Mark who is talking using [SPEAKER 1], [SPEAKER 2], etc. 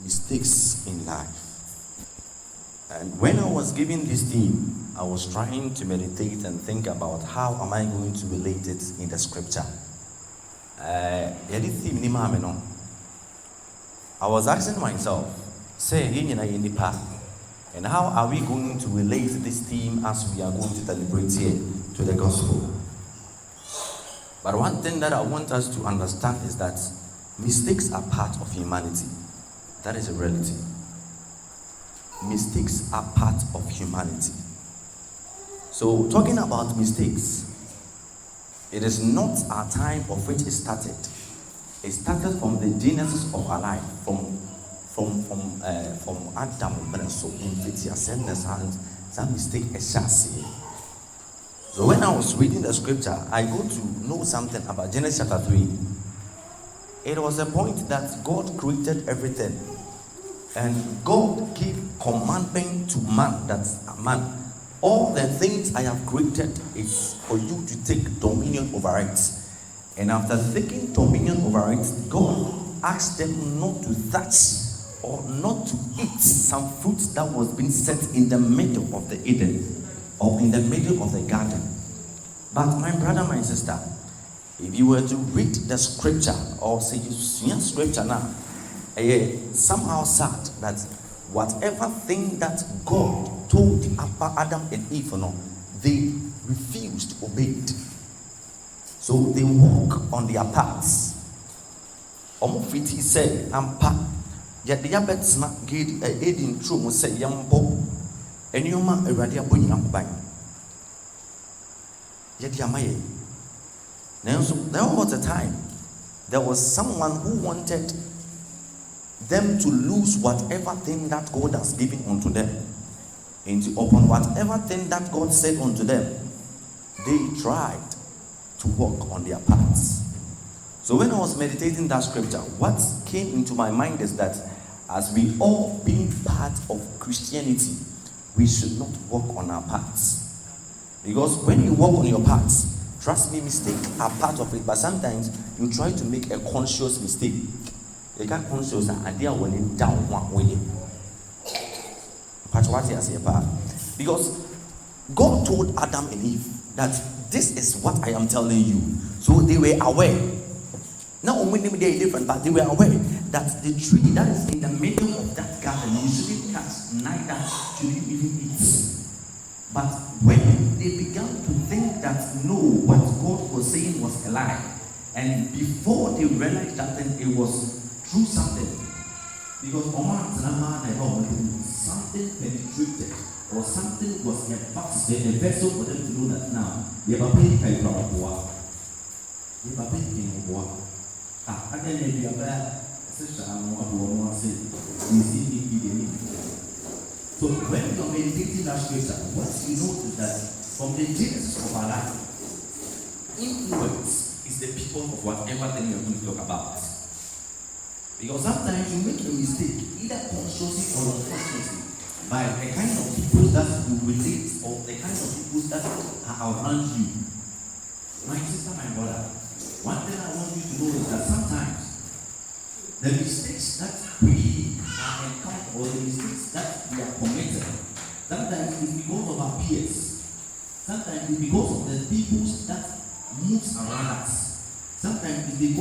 [SPEAKER 1] mistakes in life. And when I was given this theme, I was trying to meditate and think about how am I going to relate it in the scripture. I was asking myself, say, and how are we going to relate this theme as we are going to deliberate here to the gospel? But one thing that I want us to understand is that mistakes are part of humanity. That is a reality. Mistakes are part of humanity. So, talking about mistakes, it is not our time of which it started. It started from the genesis of our life, from Adam and so in some mistake is chassis. So when I was reading the scripture, I got to know something about Genesis chapter 3. It was a point that God created everything, and God gave commandment to man that man, all the things I have created is for you to take dominion over it. And after taking dominion over it, God asked them not to touch or not to eat some fruit that was being set in the middle of the Eden or in the middle of the garden. But my brother, my sister, if you were to read the scripture or say you see scripture now, somehow sad that whatever thing that God told Adam and Eve, they refused to obey it. So they walk on their paths. Omofiti said, "Ampa." Yet the Abbot's not get aid in true, say, Yambo, and you ma a radia bunyan bang. Yet Yamaye. Now, so there was a time there was someone who wanted them to lose whatever thing that God has given unto them, and to upon whatever thing that God said unto them, they tried to walk on their paths. So when I was meditating that scripture, what came into my mind is that as we all being part of Christianity, we should not walk on our paths. Because when you walk on your paths, trust me, mistakes are part of it, but sometimes you try to make a conscious mistake. You can't conscious idea when it down one way. Because God told Adam and Eve that this is what I am telling you. So they were aware. Not only they are different, but they were aware that the tree that is in the middle of that garden you shouldn't touch, neither should you even eat. But when they began to think that no, what God was saying was a lie, and before they realized that then it was true something, because something penetrated or something was a vessel for them to know that now and then maybe a bad sister and one say, so when you're meditating that scripture, what you notice that from the genesis of our life, influence is the people of whatever thing you're going to talk about. Because sometimes you make a mistake, either consciously or unconsciously, by the kind of people that you relate or the kind of people that are around you. My sister, my brother, one thing I want you to know is that sometimes the mistakes that we are encountered or the mistakes that we are committed, sometimes it's because of our peers, sometimes it's because of the people that moves around us, sometimes it's because